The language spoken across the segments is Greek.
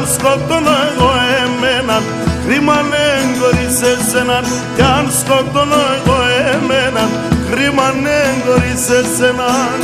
αν σκοτώνω εγώ εμέναν, κρίμα ναι χωρίς εσέναν. Κι αν σκοτώνω εγώ εμέναν, κρίμα ναι χωρίς εσέναν.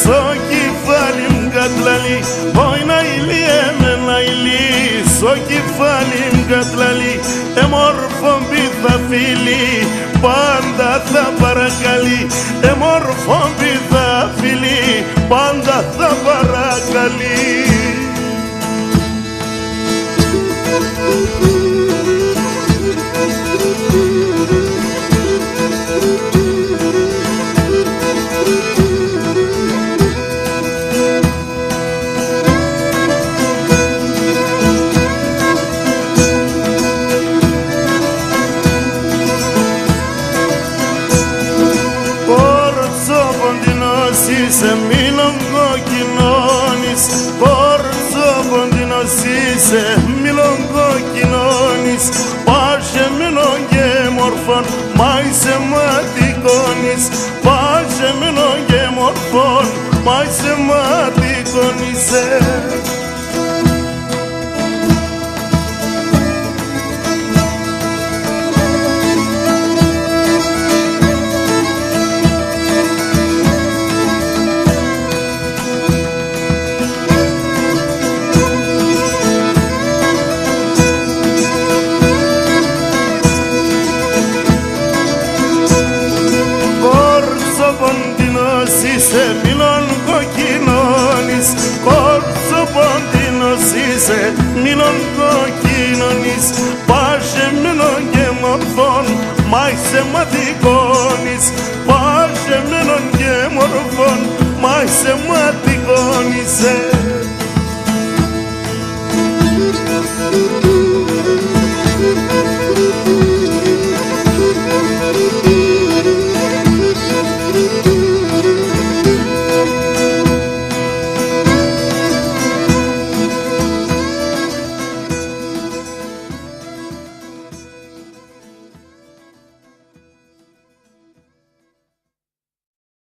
Στο κεφάλι μου κατλαλεί, όχι να ηλιέμαι να ηλί, στο κεφάλι μου κατλαλεί, εμόρφον πίθα φίλη, πάντα θα παρακαλεί, εμόρφον πίθα φίλη, πάντα θα παρακαλεί. Είσαι μη λογκοκοινώνεις, πόρτσο ποντινός είσαι μη λογκοκοινώνεις. Πάσε μείνον και μορφών, μα είσαι ματικώνεις. Πάσε μείνον και μορφών, μα είσαι ματικώνεις. Είσαι μη λογκοκοινώνεις, κόρτσο ποντινός είσαι μη λογκοκοινώνεις. Πάσε μείνον και μορφών, μα είσαι ματικώνεις. Πάσε μείνον και μορφών, μα είσαι ματικώνεις.